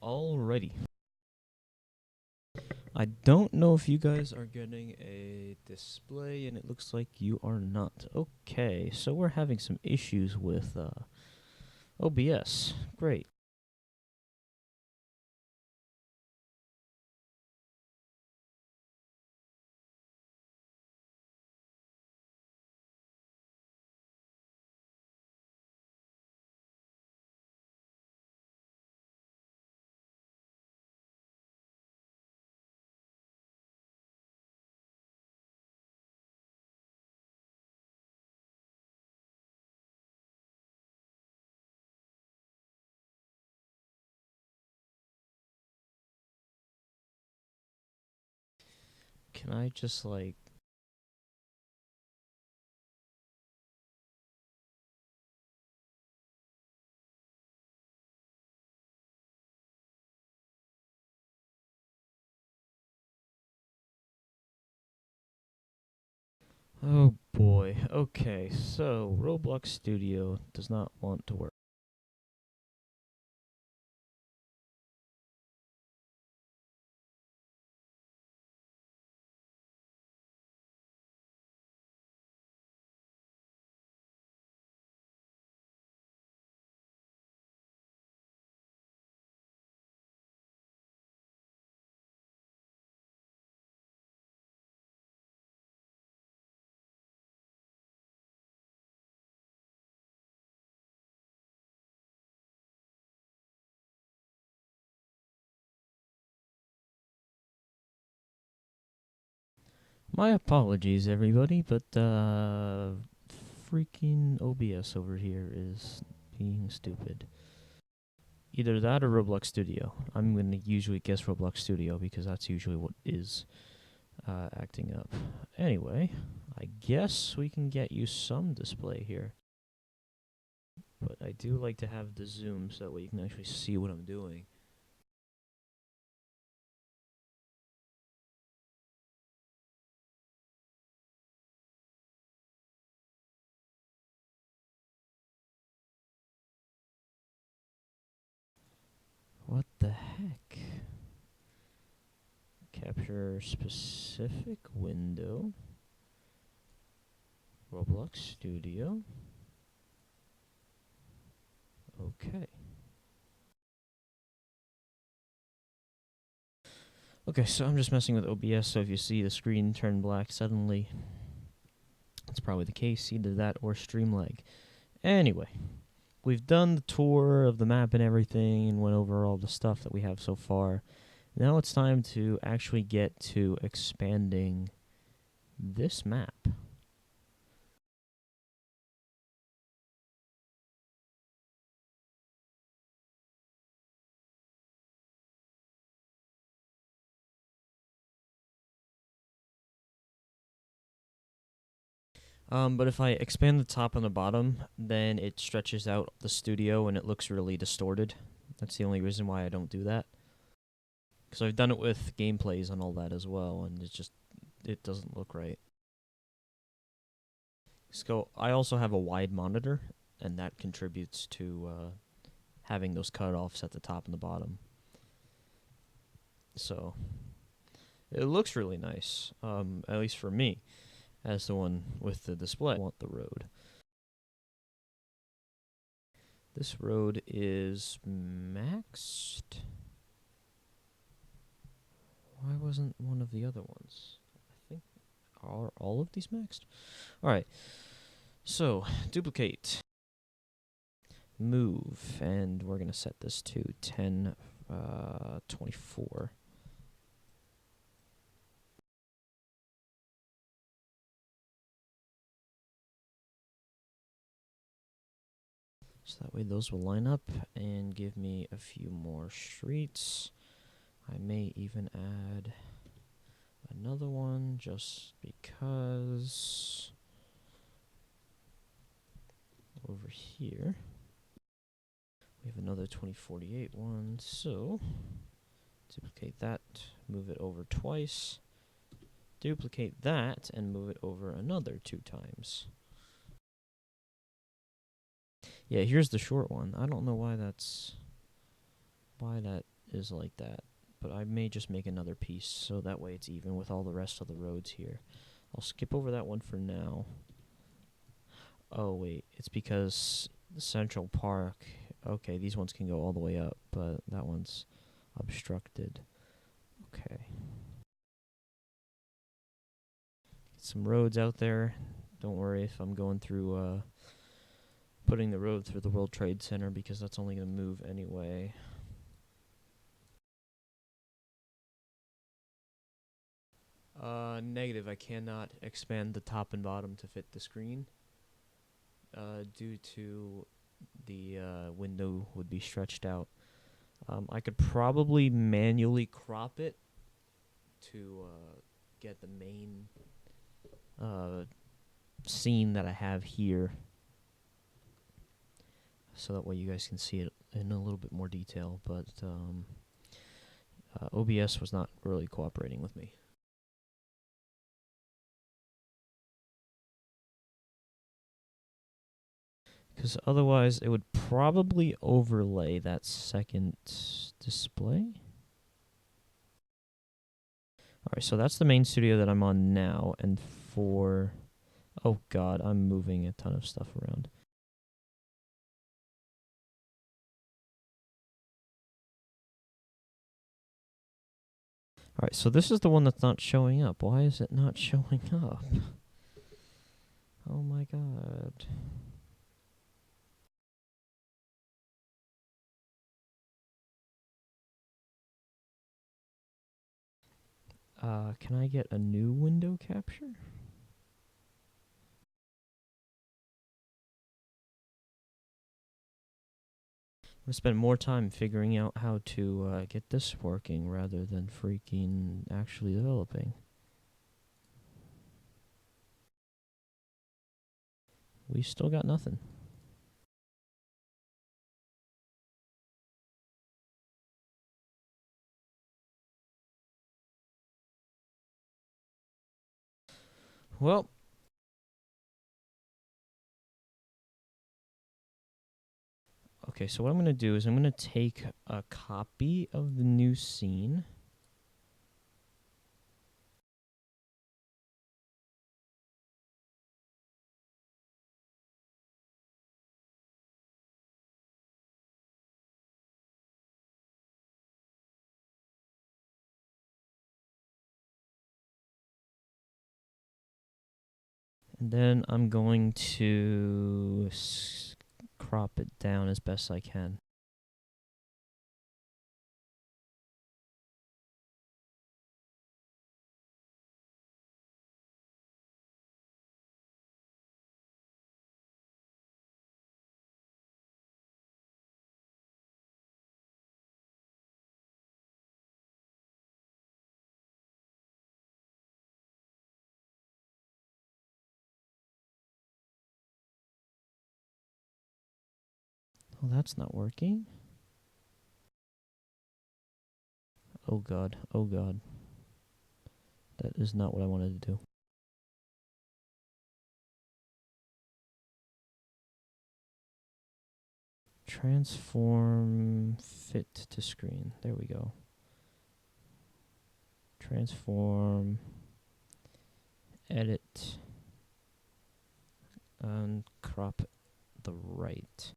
Alrighty. I don't know if you guys are getting a display, and it looks like you are not. Okay, so we're having some issues with OBS. Great. Can I just, like... Oh boy. Okay, so Roblox Studio does not want to work. My apologies, everybody, but freaking OBS over here is being stupid. Either that or Roblox Studio. I'm going to usually guess Roblox Studio because that's usually what is acting up. Anyway, I guess we can get you some display here. But I do like to have the zoom so that way you can actually see what I'm doing. What the heck? Capture specific window. Roblox Studio. Okay. Okay, so I'm just messing with OBS, so if you see the screen turn black suddenly, it's probably the case, either that or stream lag. Anyway, we've done the tour of the map and everything and went over all the stuff that we have so far. Now it's time to actually get to expanding this map. But if I expand the top and the bottom, then it stretches out the studio and it looks really distorted. That's the only reason why I don't do that. Because I've done it with gameplays and all that as well, and it doesn't look right. So I also have a wide monitor, and that contributes to having those cutoffs at the top and the bottom. So it looks really nice, at least for me, as the one with the display. I want the road. This road is maxed. Why wasn't one of the other ones? I think, are all of these maxed? Alright, so duplicate. Move, and we're going to set this to 1024. So that way those will line up and give me a few more streets. I may even add another one just because over here we have another 2048 one, so duplicate that, move it over twice, duplicate that, and move it over another 2 times. Yeah, here's the short one. I don't know why that is like that. But I may just make another piece so that way it's even with all the rest of the roads here. I'll skip over that one for now. Oh, wait. It's because Central Park... Okay, these ones can go all the way up, but that one's obstructed. Okay. Get some roads out there. Don't worry if I'm going through, putting the road through the World Trade Center because that's only going to move anyway. Negative. I cannot expand the top and bottom to fit the screen. Due to the window would be stretched out. I could probably manually crop it to get the main scene that I have here, so that way you guys can see it in a little bit more detail, but OBS was not really cooperating with me. Because otherwise it would probably overlay that second display. Alright, so that's the main studio that I'm on now, and for... Oh god, I'm moving a ton of stuff around. Alright, so this is the one that's not showing up. Why is it not showing up? Oh my god. Can I get a new window capture? I'm gonna spend more time figuring out how to get this working rather than freaking actually developing. We still got nothing. Well, okay, so what I'm going to do is I'm going to take a copy of the new scene. And then I'm going to crop it down as best I can. Oh, that's not working. Oh god, oh god. That is not what I wanted to do. Transform fit to screen. There we go. Transform, edit, and crop the right.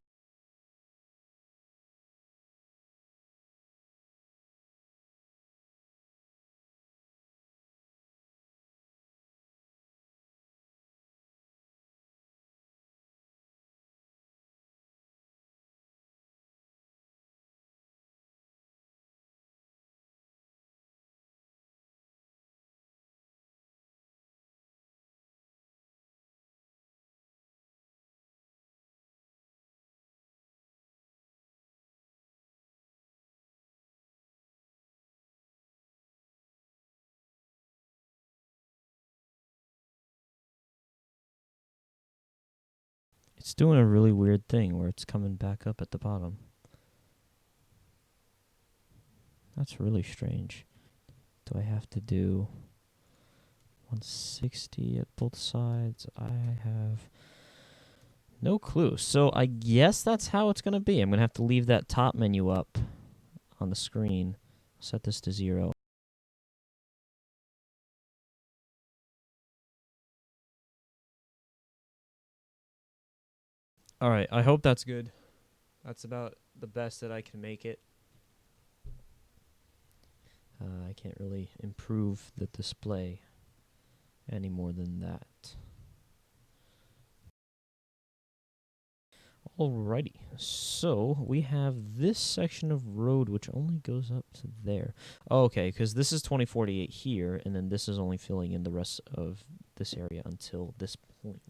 It's doing a really weird thing where it's coming back up at the bottom. That's really strange. Do I have to do 160 at both sides? I have no clue. So I guess that's how it's going to be. I'm going to have to leave that top menu up on the screen. Set this to 0. Alright, I hope that's good. That's about the best that I can make it. I can't really improve the display any more than that. Alrighty, so we have this section of road which only goes up to there. Oh, okay, because this is 2048 here, and then this is only filling in the rest of this area until this point.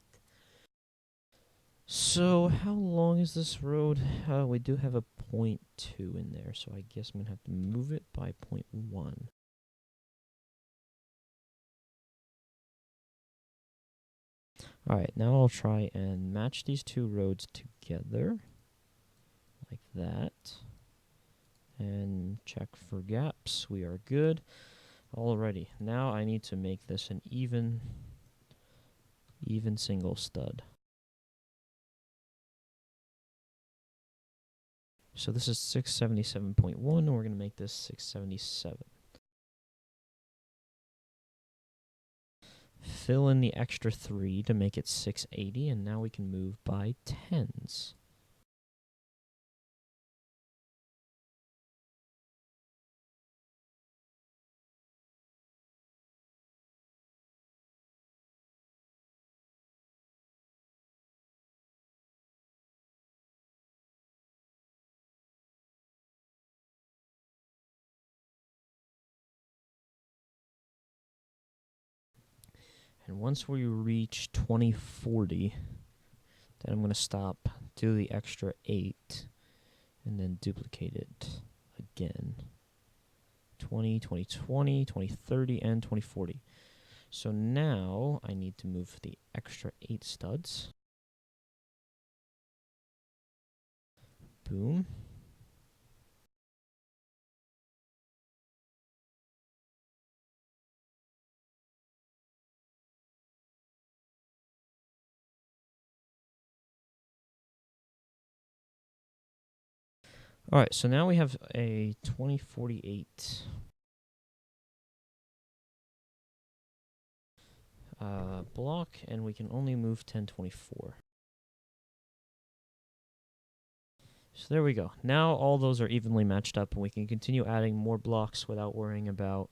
So how long is this road? We do have a 0.2 in there, so I guess I'm going to have to move it by 0.1. Alright, now I'll try and match these two roads together, like that. And check for gaps. We are good. Alrighty, now I need to make this an even single stud. So this is 677.1, and we're going to make this 677. Fill in the extra 3 to make it 680, and now we can move by tens. And once we reach 2040, then I'm going to stop, do the extra 8, and then duplicate it again. 2020, 2030, and 2040. So now I need to move the extra 8 studs. Boom. Alright, so now we have a 2048 block, and we can only move 1024. So there we go. Now all those are evenly matched up, and we can continue adding more blocks without worrying about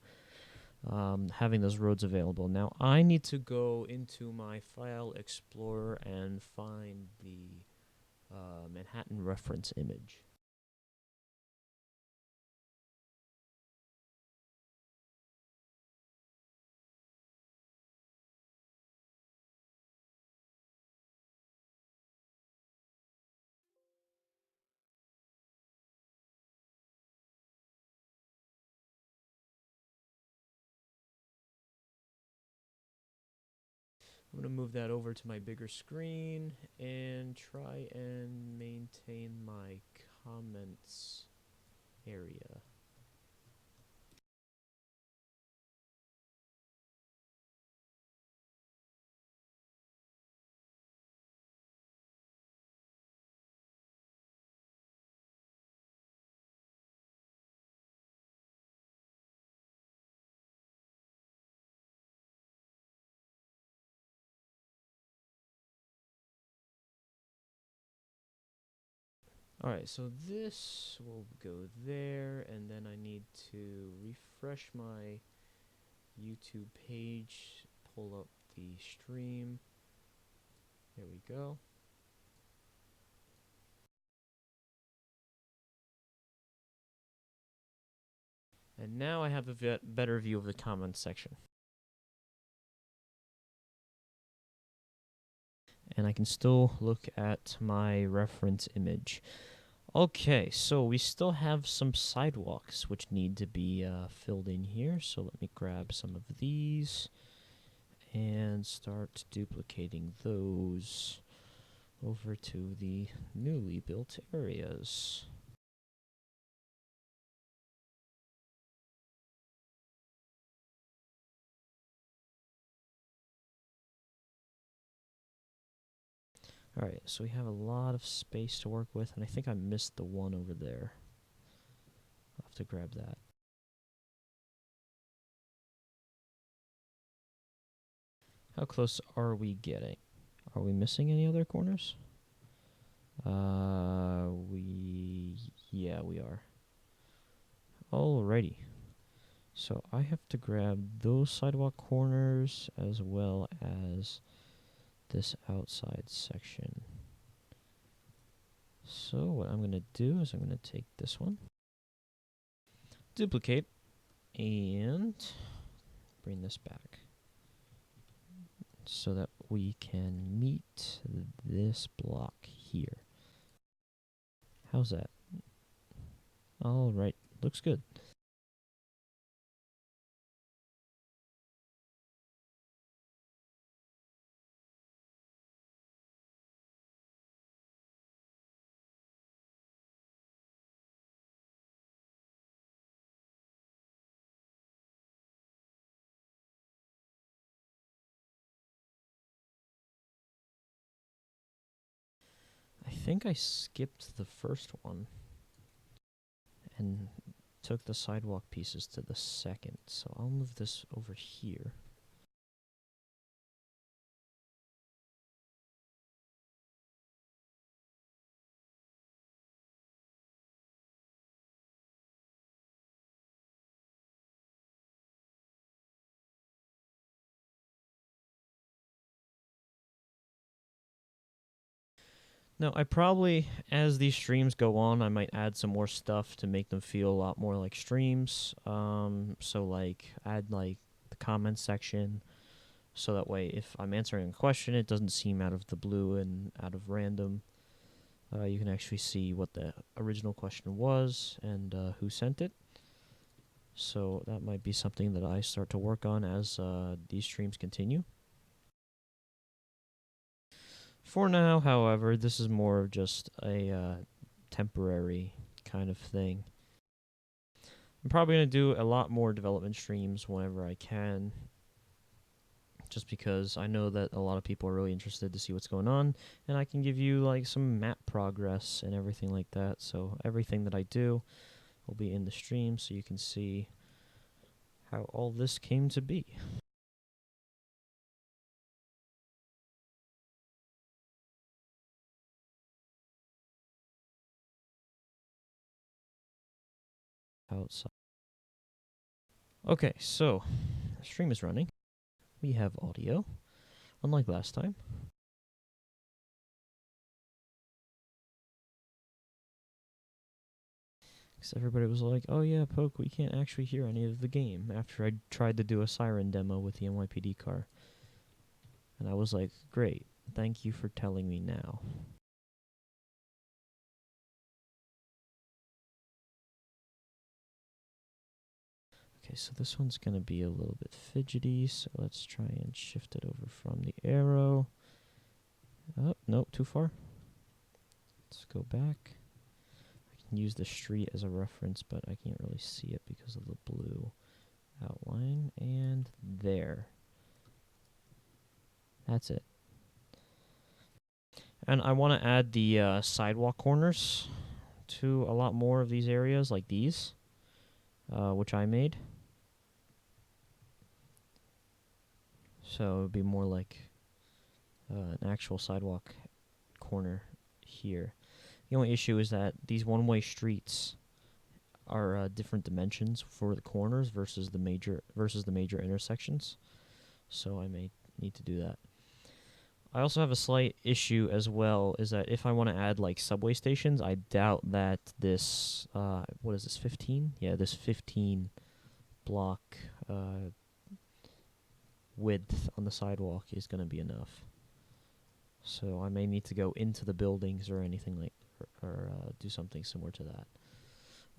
having those roads available. Now I need to go into my File Explorer and find the Manhattan reference image. I'm going to move that over to my bigger screen and try and maintain my comments area. Alright, so this will go there, and then I need to refresh my YouTube page, pull up the stream. There we go. And now I have a better view of the comments section. And I can still look at my reference image. Okay, so we still have some sidewalks which need to be filled in here. So let me grab some of these and start duplicating those over to the newly built areas. Alright, so we have a lot of space to work with, and I think I missed the one over there. have to grab that. How close are we getting? Are we missing any other corners? Yeah, we are. Alrighty. So I have to grab those sidewalk corners as well as this outside section. So what I'm going to do is I'm going to take this one, duplicate, and bring this back so that we can meet this block here. How's that? All right, looks good. I think I skipped the first one and took the sidewalk pieces to the second, so I'll move this over here. Now, I probably, as these streams go on, I might add some more stuff to make them feel a lot more like streams. So like add like the comment section, so that way if I'm answering a question, it doesn't seem out of the blue and out of random. You can actually see what the original question was and who sent it. So that might be something that I start to work on as these streams continue. For now, however, this is more of just a temporary kind of thing. I'm probably going to do a lot more development streams whenever I can, just because I know that a lot of people are really interested to see what's going on, and I can give you like some map progress and everything like that. So everything that I do will be in the stream, so you can see how all this came to be. Outside. Okay, so the stream is running. We have audio, unlike last time. Because everybody was like, oh yeah, Poke, we can't actually hear any of the game after I tried to do a siren demo with the NYPD car. And I was like, great, thank you for telling me now. Okay, so this one's going to be a little bit fidgety, so let's try and shift it over from the arrow. Oh, nope, too far. Let's go back. I can use the street as a reference, but I can't really see it because of the blue outline. And there. That's it. And I want to add the sidewalk corners to a lot more of these areas, like these, which I made. So it would be more like an actual sidewalk corner here. The only issue is that these one-way streets are different dimensions for the corners versus the major intersections. So I may need to do that. I also have a slight issue as well, is that if I want to add like subway stations, I doubt that this what is this, 15? Yeah, this 15 block width on the sidewalk is going to be enough. So I may need to go into the buildings or anything like, or do something similar to that.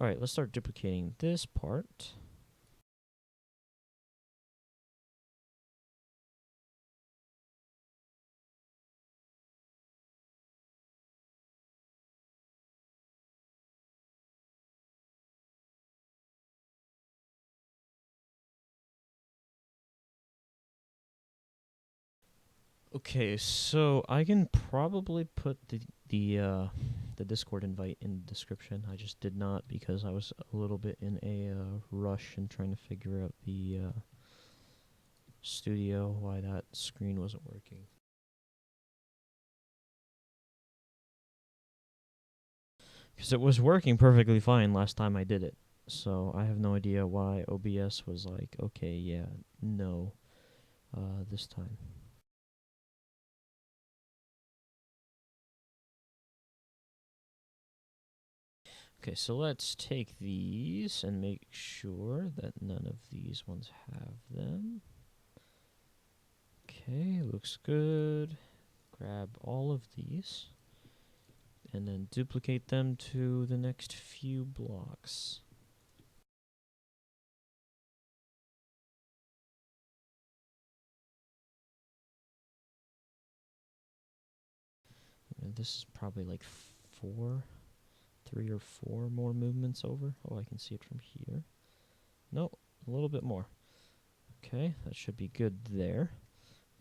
All right, let's start duplicating this part. Okay, so I can probably put the the Discord invite in the description. I just did not because I was a little bit in a rush and trying to figure out the studio, why that screen wasn't working. Because it was working perfectly fine last time I did it. So I have no idea why OBS was like, okay, yeah, no, this time. Okay, so let's take these and make sure that none of these ones have them. Okay, looks good. Grab all of these and then duplicate them to the next few blocks. And this is probably like 3 or 4 more movements over. Oh, I can see it from here. Nope, a little bit more. Okay, that should be good there.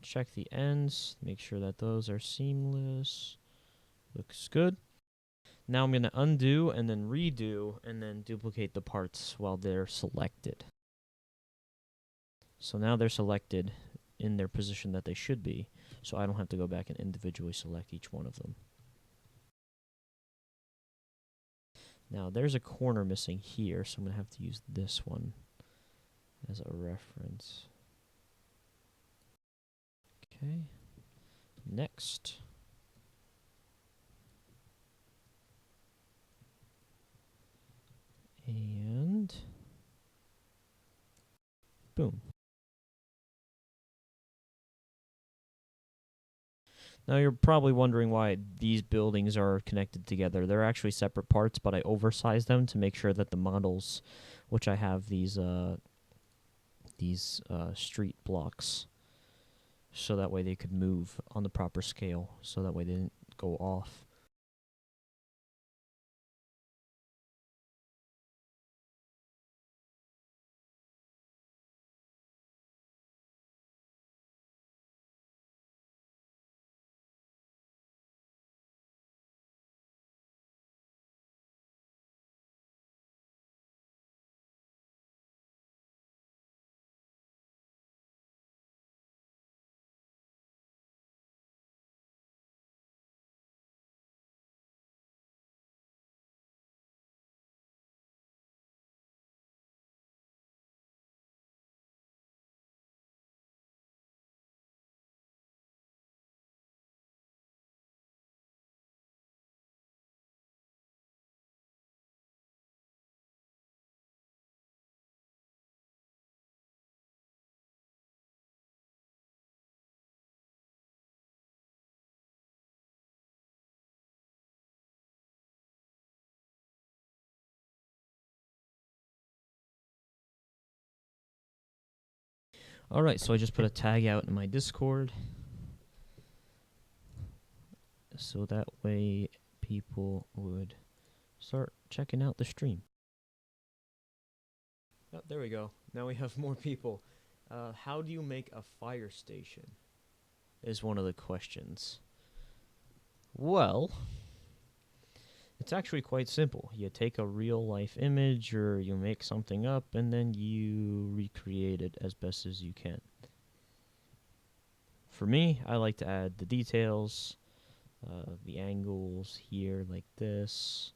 Check the ends, make sure that those are seamless. Looks good. Now I'm going to undo and then redo and then duplicate the parts while they're selected. So now they're selected in their position that they should be, so I don't have to go back and individually select each one of them. Now there's a corner missing here, so I'm going to have to use this one as a reference. Okay, next. And boom. Now you're probably wondering why these buildings are connected together. They're actually separate parts, but I oversized them to make sure that the models, which I have these street blocks, so that way they could move on the proper scale, so that way they didn't go off. Alright, so I just put a tag out in my Discord, so that way people would start checking out the stream. Oh, there we go. Now we have more people. How do you make a fire station? Is one of the questions. Well, it's actually quite simple. You take a real life image or you make something up and then you recreate it as best as you can. For me, I like to add the details, the angles here like this,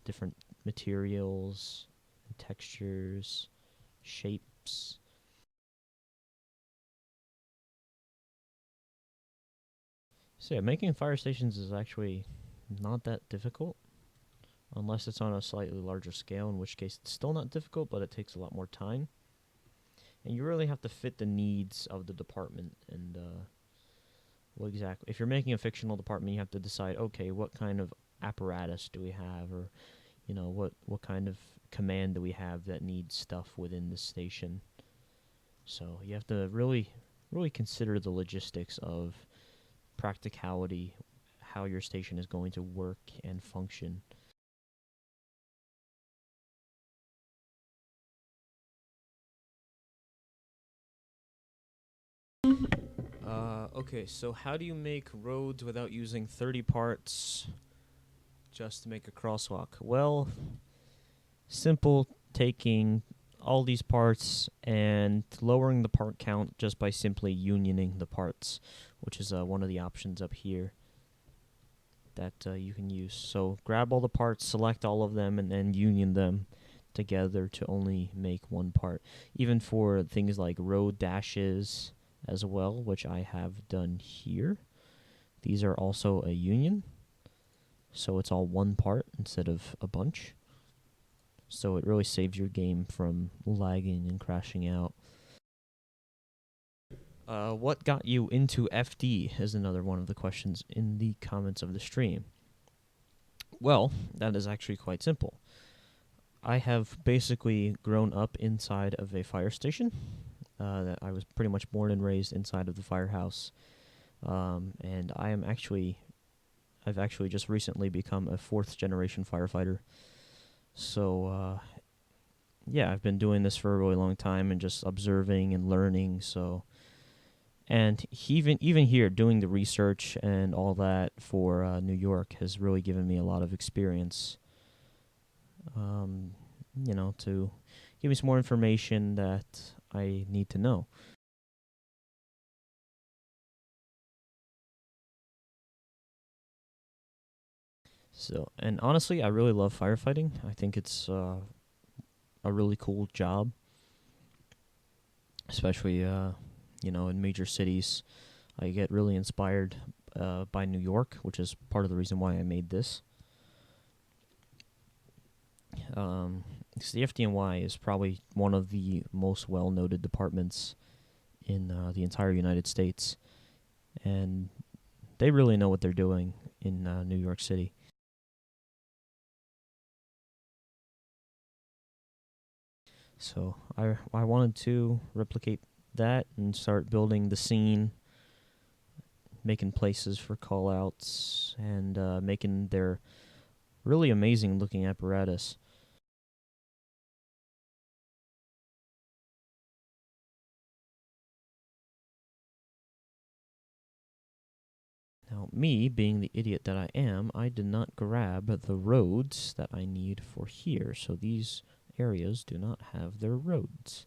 different materials, and textures, shapes. So yeah, making fire stations is actually not that difficult, unless it's on a slightly larger scale, in which case it's still not difficult, but it takes a lot more time. And you really have to fit the needs of the department and well, exactly. If you're making a fictional department, you have to decide, okay, what kind of apparatus do we have, or you know, what kind of command do we have that needs stuff within the station. So you have to really consider the logistics of practicality, how your station is going to work and function. Okay, so how do you make roads without using 30 parts just to make a crosswalk? Well, simple, taking all these parts and lowering the part count just by simply unioning the parts, which is one of the options up here that you can use. So grab all the parts, select all of them, and then union them together to only make one part. Even for things like road dashes as well, which I have done here. These are also a union, so it's all one part instead of a bunch. So it really saves your game from lagging and crashing out. What got you into FD is another one of the questions in the comments of the stream. Well, that is actually quite simple. I have basically grown up inside of a fire station. That I was pretty much born and raised inside of the firehouse. And I've actually just recently become a 4th generation firefighter. So, yeah, I've been doing this for a really long time and just observing and learning. So, and even here, doing the research and all that for New York has really given me a lot of experience. To give me some more information that I need to know. So, and honestly, I really love firefighting. I think it's a really cool job, especially in major cities. I get really inspired by New York, which is part of the reason why I made this. 'Cause the FDNY is probably one of the most well-noted departments in the entire United States, and they really know what they're doing in New York City. So I wanted to replicate that and start building the scene, making places for call-outs, and making their really amazing looking apparatus. Now, me, being the idiot that I am, I did not grab the roads that I need for here, so these areas do not have their roads.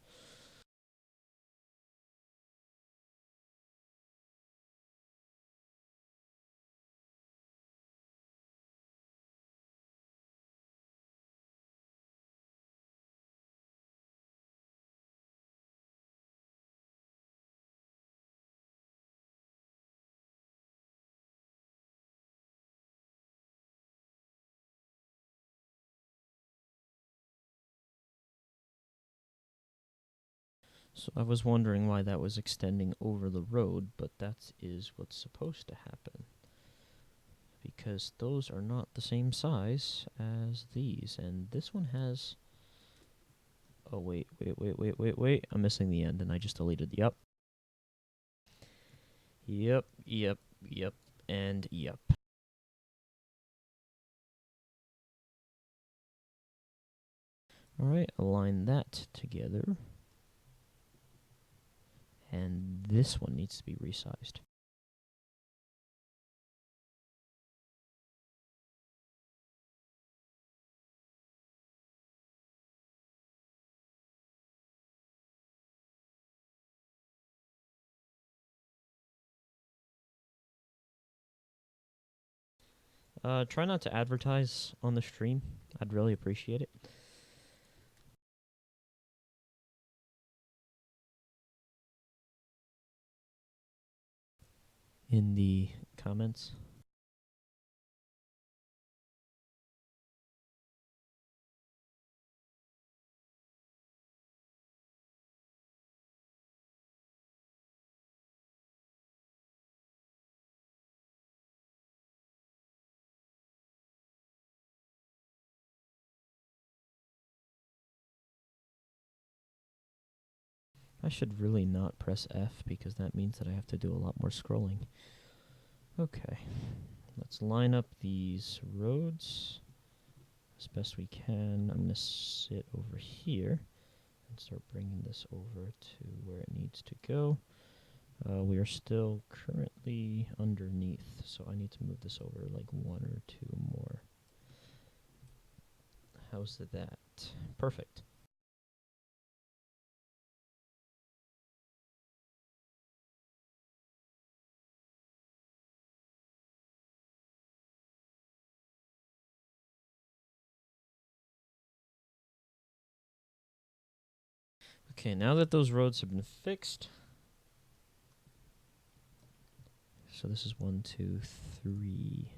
So I was wondering why that was extending over the road, but that is what's supposed to happen. Because those are not the same size as these, and this one has... Oh, wait. I'm missing the end, and I just deleted the up. Yep, and yep. Alright, align that together. And this one needs to be resized. Try not to advertise on the stream. I'd really appreciate it. In the comments. I should really not press F because that means that I have to do a lot more scrolling. Okay, let's line up these roads as best we can. I'm going to sit over here and start bringing this over to where it needs to go. We are still currently underneath, so I need to move this over like 1 or 2 more. How's that? Perfect. Okay, now that those roads have been fixed, so this is 1, 2, 3.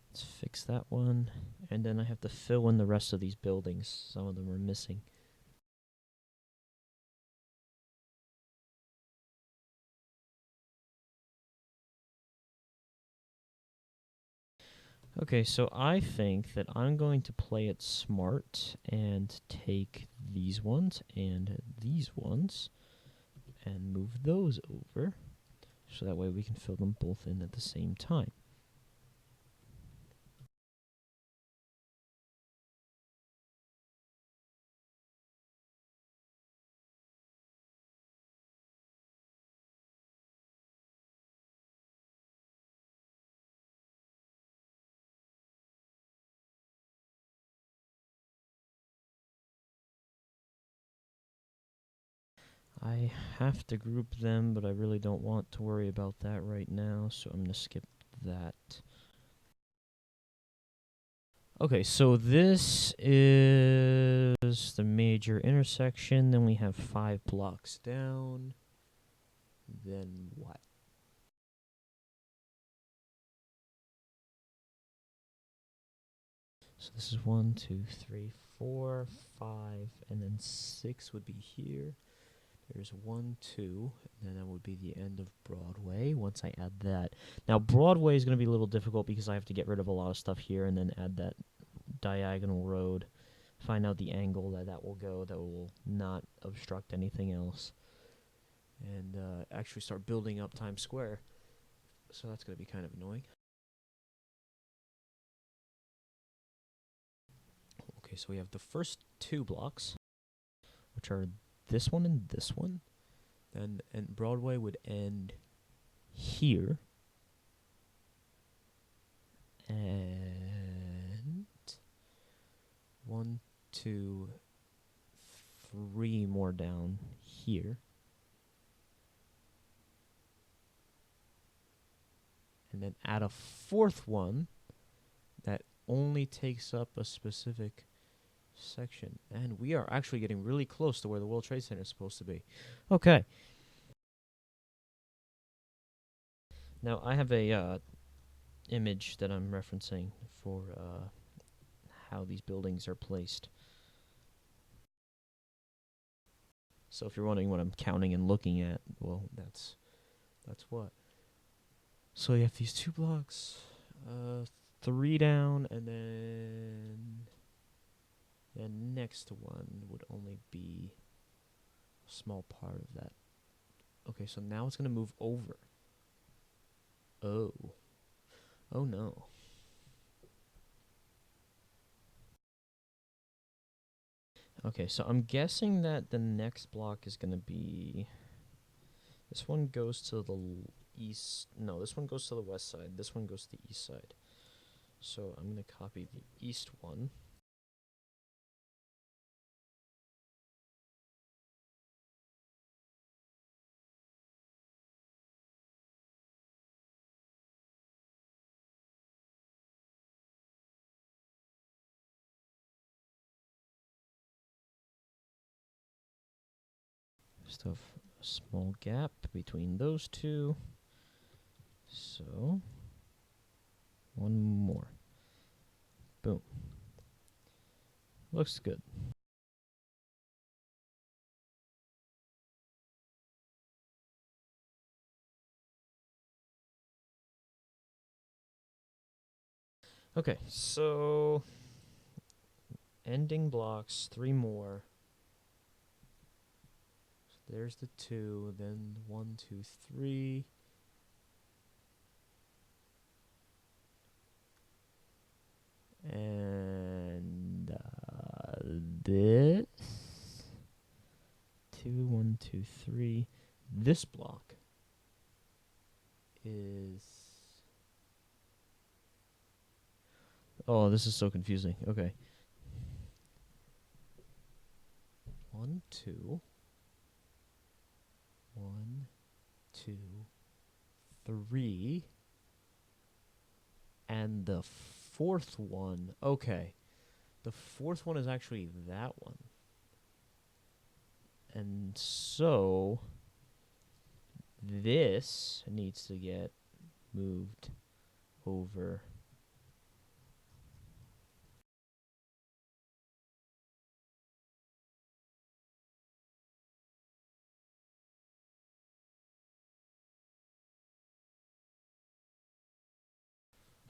Let's fix that one, and then I have to fill in the rest of these buildings. Some of them are missing. Okay, so I think that I'm going to play it smart and take these ones and move those over, so that way we can fill them both in at the same time. I have to group them, but I really don't want to worry about that right now, so I'm going to skip that. Okay, so this is the major intersection. Then we have 5 blocks down. Then what? So this is 1, 2, 3, 4, 5, and then 6 would be here. There's 1, 2, and then that would be the end of Broadway once I add that. Now, Broadway is going to be a little difficult because I have to get rid of a lot of stuff here and then add that diagonal road, find out the angle that will go that will not obstruct anything else, and actually start building up Times Square. So that's going to be kind of annoying. Okay, so we have the first 2 blocks, which are this one and this one. Then and Broadway would end here. And 1, 2, 3 more down here. And then add a 4th one that only takes up a specific section. And we are actually getting really close to where the World Trade Center is supposed to be. Okay. Now, I have a image that I'm referencing for how these buildings are placed. So if you're wondering what I'm counting and looking at, well, that's what. So you have these 2 blocks, 3 down, and then the next one would only be a small part of that. Okay, so now it's going to move over. Oh. Oh no. Okay, so I'm guessing that the next block is going to be... This one goes to the east... No, this one goes to the west side. This one goes to the east side. So I'm going to copy the east one. Just have a small gap between those 2. So, 1 more. Boom. Looks good. Okay, so ending blocks, 3 more. So there's the 2, then 1, 2, 3. And this 2, 1, 2, 3. This block is... Oh, this is so confusing. Okay. 1, 2. 1, 2, 3. And the fourth one... Okay. The fourth one is actually that one. And so... This needs to get moved over.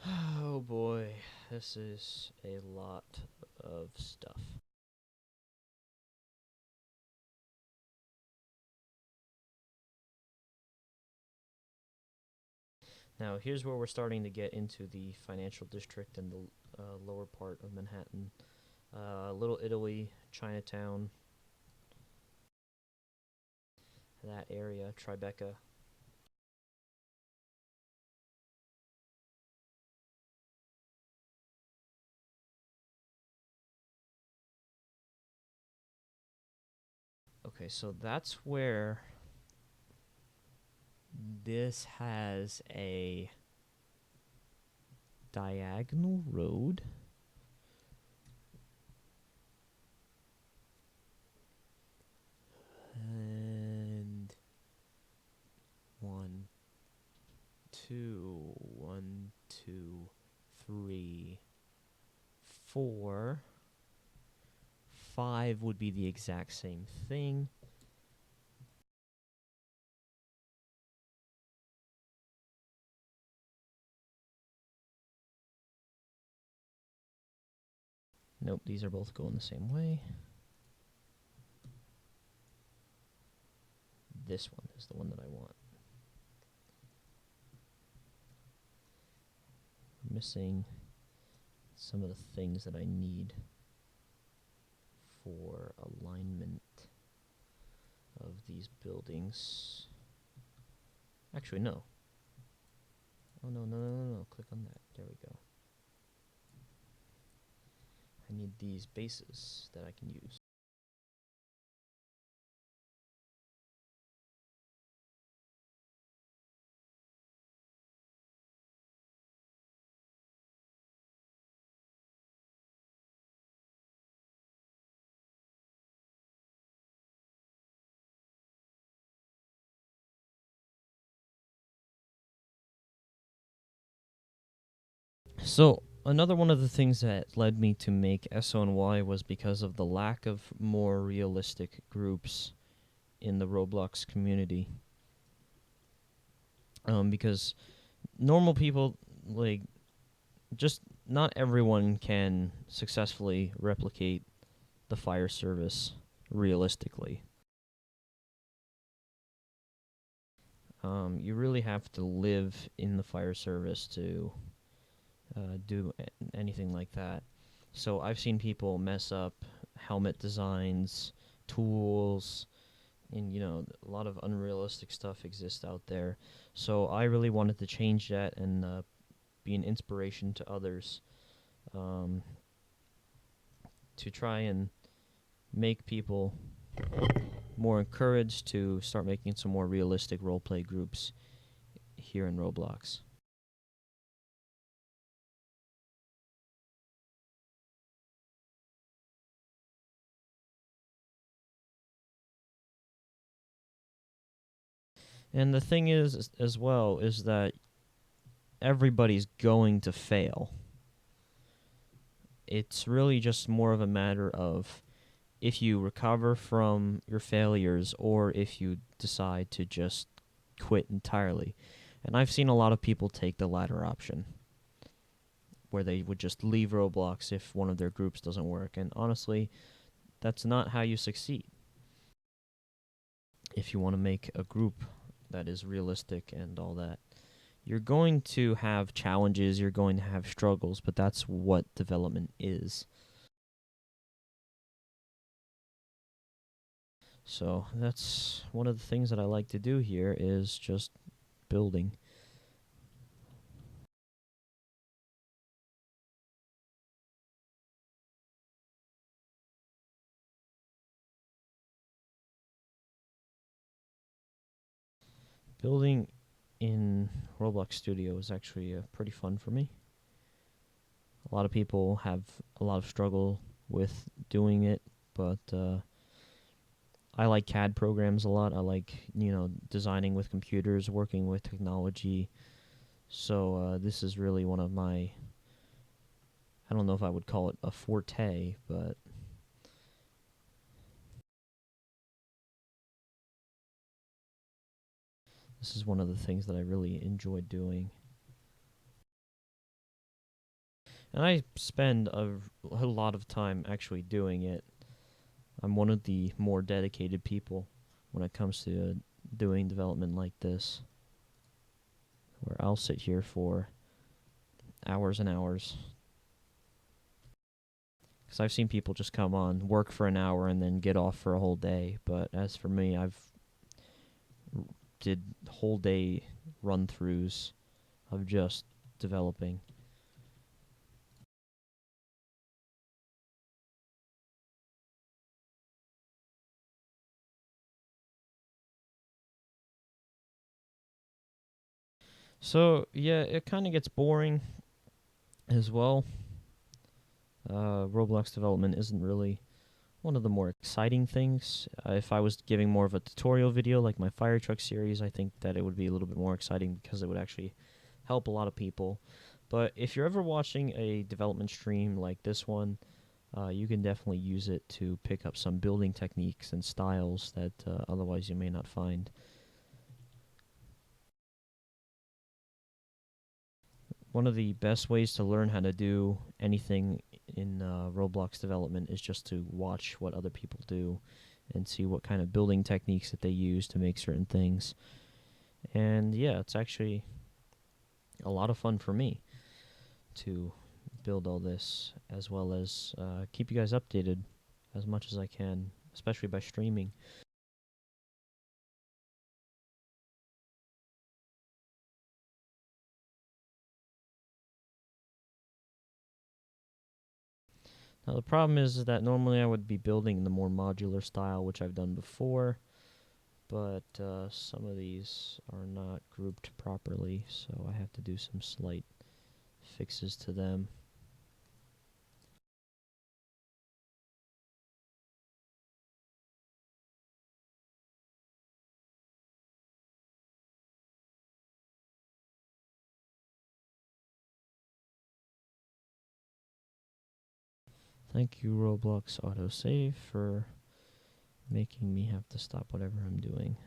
Oh boy, this is a lot of stuff. Now, here's where we're starting to get into the financial district and the lower part of Manhattan. Little Italy, Chinatown, that area, Tribeca. Okay, so that's where this has a diagonal road. And 1, 2, 1, 2, 3, 4. 5 would be the exact same thing. Nope, these are both going the same way. This one is the one that I want. I'm missing some of the things that I need for alignment of these buildings. Actually, no. Oh, no. Click on that. There we go. I need these bases that I can use. So, another one of the things that led me to make SoNY was because of the lack of more realistic groups in the Roblox community. Because normal people, like, just not everyone can successfully replicate the fire service realistically. You really have to live in the fire service to do anything like that. So I've seen people mess up helmet designs, tools, and a lot of unrealistic stuff exists out there. So I really wanted to change that and be an inspiration to others, to try and make people more encouraged to start making some more realistic roleplay groups here in Roblox. And the thing is, as well, is that everybody's going to fail. It's really just more of a matter of if you recover from your failures or if you decide to just quit entirely. And I've seen a lot of people take the latter option, where they would just leave Roblox if one of their groups doesn't work. And honestly, that's not how you succeed. If you want to make a group that is realistic and all that, you're going to have challenges, you're going to have struggles, but that's what development is. So that's one of the things that I like to do here is just building. Building in Roblox Studio is actually pretty fun for me. A lot of people have a lot of struggle with doing it, but I like CAD programs a lot. I like, designing with computers, working with technology. So this is really one of my, I don't know if I would call it a forte, but this is one of the things that I really enjoy doing. And I spend a lot of time actually doing it. I'm one of the more dedicated people when it comes to doing development like this, where I'll sit here for hours and hours. Because I've seen people just come on, work for an hour, and then get off for a whole day. But as for me, I've did whole day run-throughs of just developing. So yeah, it kind of gets boring as well. Roblox development isn't really one of the more exciting things. If I was giving more of a tutorial video like my fire truck series, I think that it would be a little bit more exciting because it would actually help a lot of people. But if you're ever watching a development stream like this one, you can definitely use it to pick up some building techniques and styles that otherwise you may not find. One of the best ways to learn how to do anything in Roblox development is just to watch what other people do and see what kind of building techniques that they use to make certain things. And yeah, it's actually a lot of fun for me to build all this, as well as keep you guys updated as much as I can, especially by streaming. Now, the problem is that normally I would be building in the more modular style, which I've done before, but some of these are not grouped properly, so I have to do some slight fixes to them. Thank you, Roblox autosave, for making me have to stop whatever I'm doing.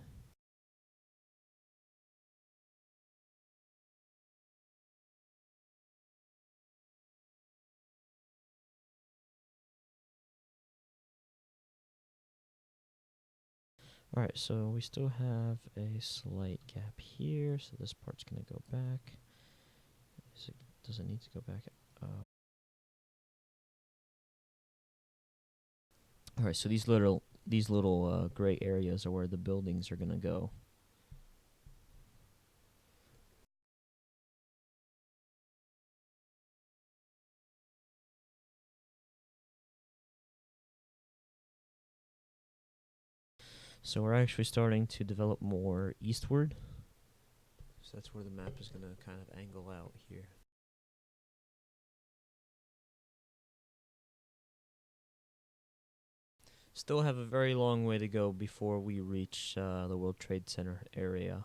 Alright, so we still have a slight gap here, so this part's going to go back. Does it need to go back? Alright, so these little gray areas are where the buildings are going to go. So we're actually starting to develop more eastward. So that's where the map is going to kind of angle out here. Still have a very long way to go before we reach the World Trade Center area.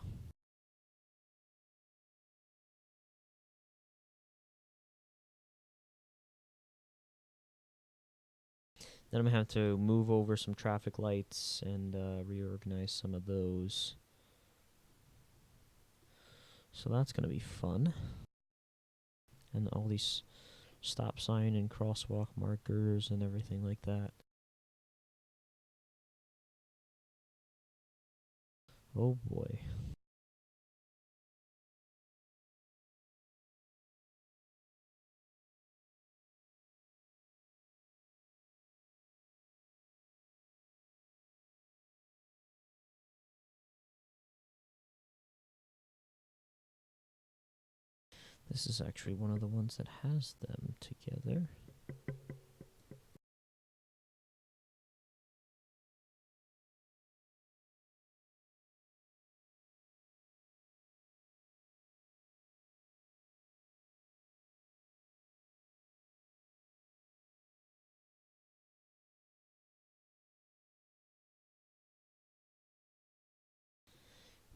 Then I'm going to have to move over some traffic lights and reorganize some of those. So that's going to be fun. And all these stop sign and crosswalk markers and everything like that. Oh boy. This is actually one of the ones that has them together.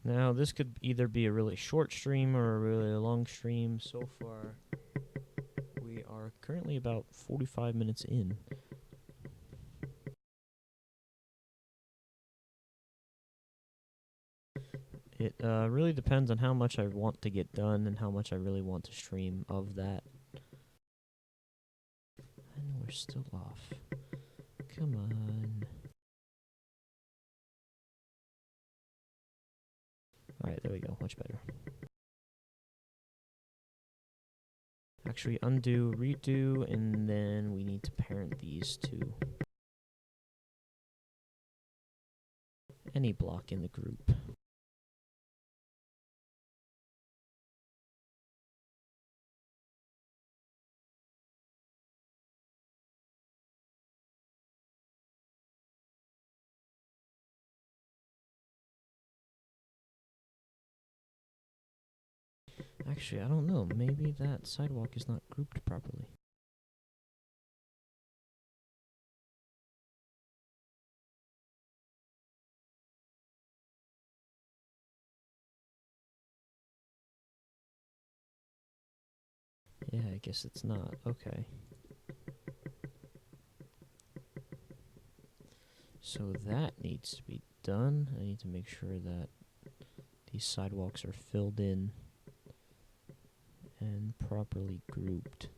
Now, this could either be a really short stream or a really long stream. So far, we are currently about 45 minutes in. It really depends on how much I want to get done and how much I really want to stream of that. And we're still off. Come on. Alright, there we go. Much better. Actually, undo, redo, and then we need to parent these to any block in the group. Actually, I don't know. Maybe that sidewalk is not grouped properly. Yeah, I guess it's not. Okay. So that needs to be done. I need to make sure that these sidewalks are filled in and properly grouped.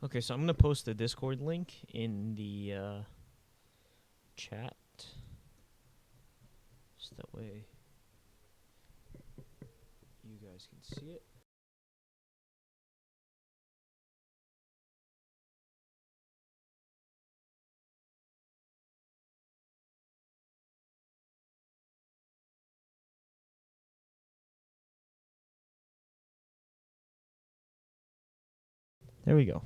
Okay, so I'm going to post the Discord link in the chat. So that way you guys can see it. There we go.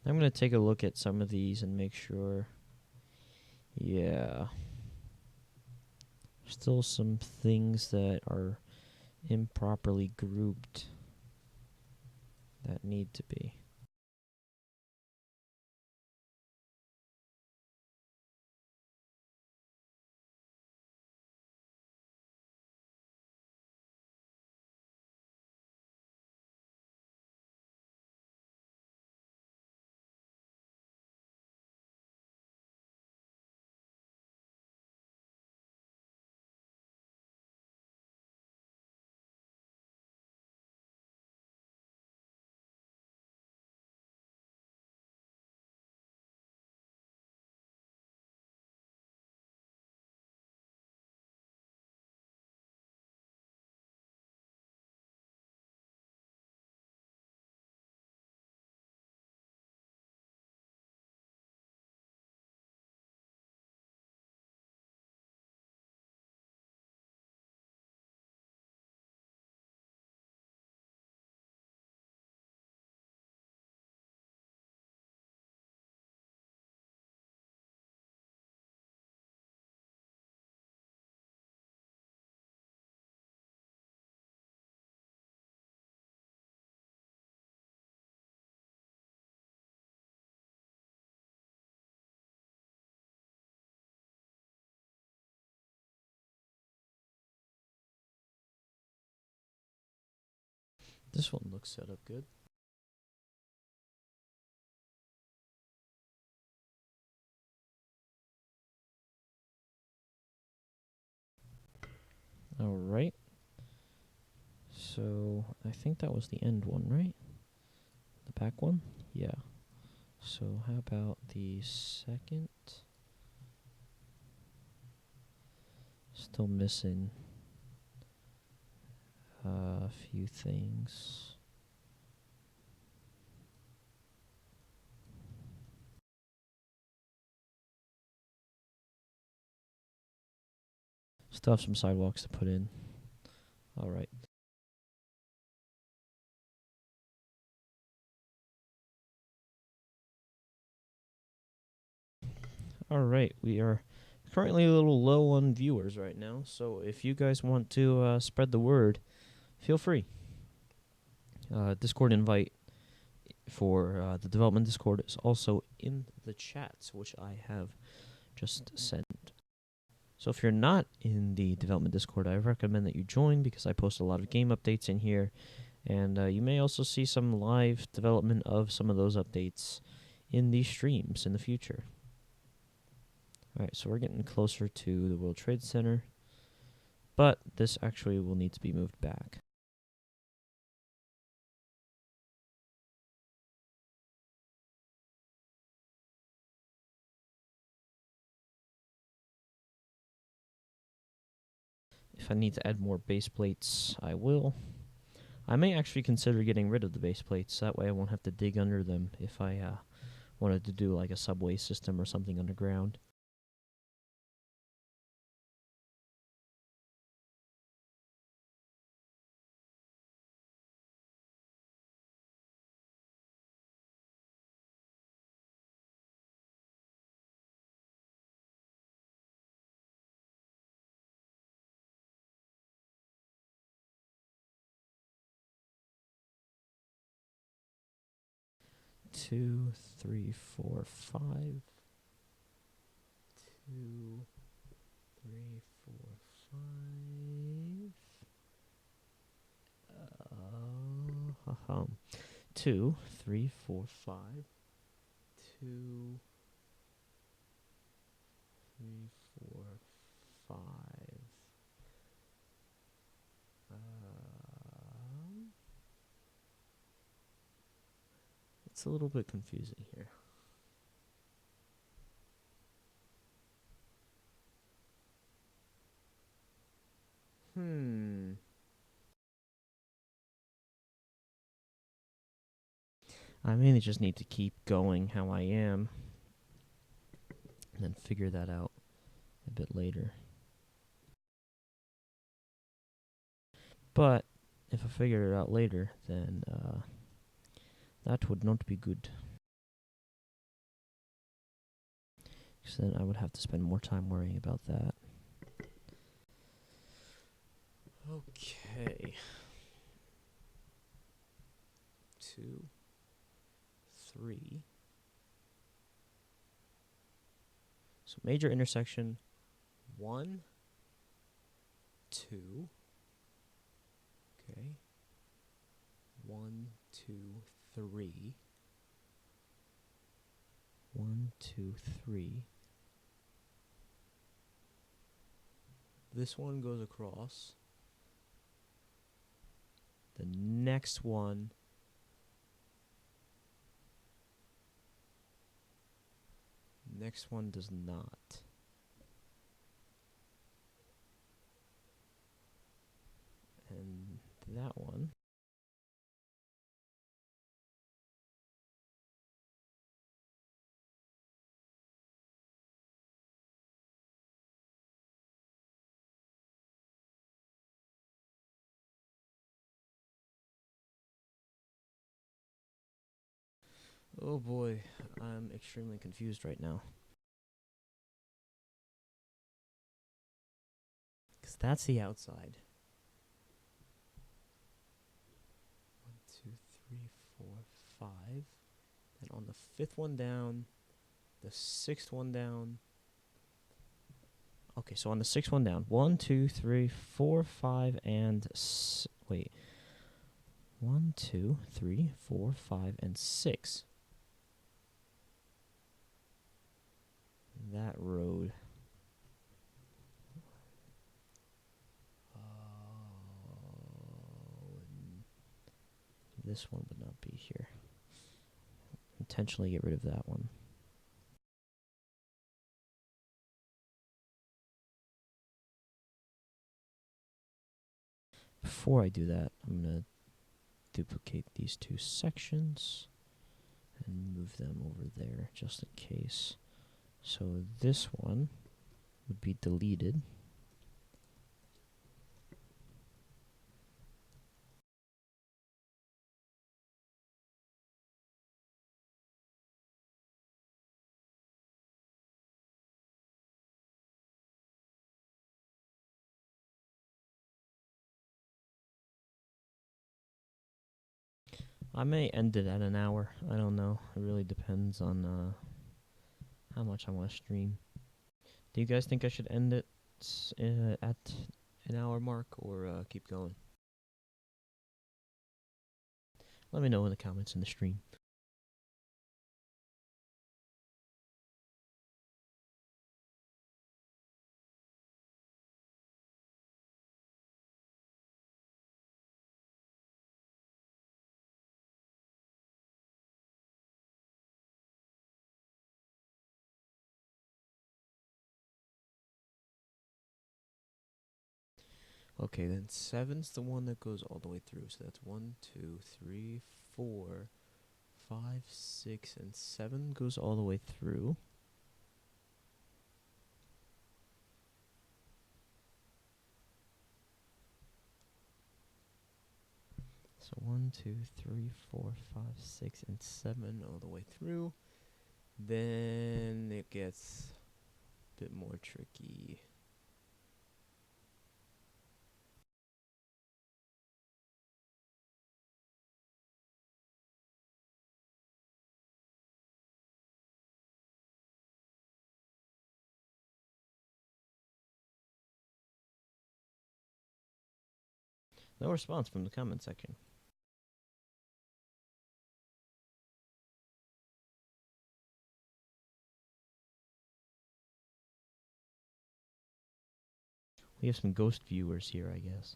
I'm going to take a look at some of these and make sure. Yeah. Still some things that are improperly grouped that need to be. This one looks set up good. Alright. So, I think that was the end one, right? The back one? Yeah. So, how about the second? Still missing a few things. Still have some sidewalks to put in. Alright. Alright, we are currently a little low on viewers right now, so if you guys want to spread the word, feel free. Discord invite for the development Discord is also in the chat, which I have just sent. So if you're not in the development Discord, I recommend that you join because I post a lot of game updates in here, and you may also see some live development of some of those updates in these streams in the future. Alright, so we're getting closer to the World Trade Center, but this actually will need to be moved back. If I need to add more base plates, I will. I may actually consider getting rid of the base plates, that way I won't have to dig under them if I wanted to do like a subway system or something underground. Two, three, four, five. 2, 3, 4, 5. 2, 3, 4, 5. 2, 3, 4, 5. It's a little bit confusing here. I mainly just need to keep going how I am and then figure that out a bit later. But if I figure it out later, then that would not be good. Because then I would have to spend more time worrying about that. Okay. 2, 3. So major intersection 1, 2. Okay. 1, 2, 3. 1, 2, 3. This one goes across. The next one does not. And that one oh boy, I'm extremely confused right now. Because that's the outside. 1, 2, 3, 4, 5. And on the 5th one down, the 6th one down. Okay, so on the 6th one down, 1, 2, 3, 4, 5, and wait. 1, 2, 3, 4, 5, and 6. That road. this one would not be here. Intentionally get rid of that one. Before I do that, I'm going to duplicate these two sections and move them over there just in case. So this one would be deleted. I may end it at an hour. I don't know. It really depends on how much I want to stream. Do you guys think I should end it at an hour mark or keep going? Let me know in the comments in the stream. Okay, then 7's the one that goes all the way through. So that's 1, 2, 3, 4, 5, 6, and 7 goes all the way through. So 1, 2, 3, 4, 5, 6, and 7 all the way through. Then it gets a bit more tricky. No response from the comment section. We have some ghost viewers here, I guess.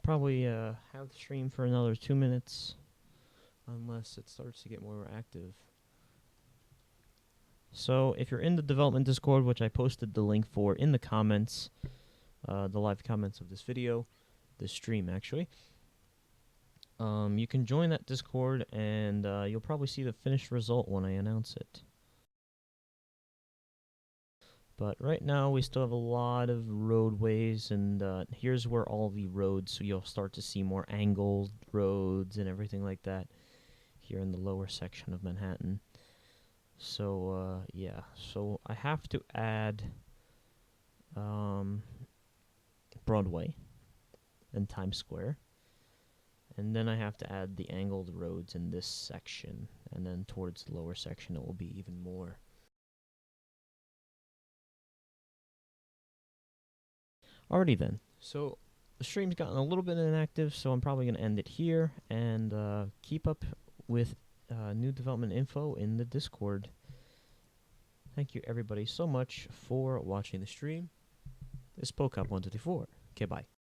Probably have the stream for another 2 minutes, unless it starts to get more active. So if you're in the development Discord, which I posted the link for in the comments, the live comments of this video, this stream actually, you can join that Discord and you'll probably see the finished result when I announce it. But right now we still have a lot of roadways, and here's where all the roads, so you'll start to see more angled roads and everything like that here in the lower section of Manhattan. So yeah, so I have to add Broadway and Times Square, and then I have to add the angled roads in this section, and then towards the lower section it will be even more. Alrighty then, so the stream's gotten a little bit inactive, so I'm probably going to end it here, and keep up with new development info in the Discord. Thank you everybody so much for watching the stream. This is PoCop124. Okay, bye.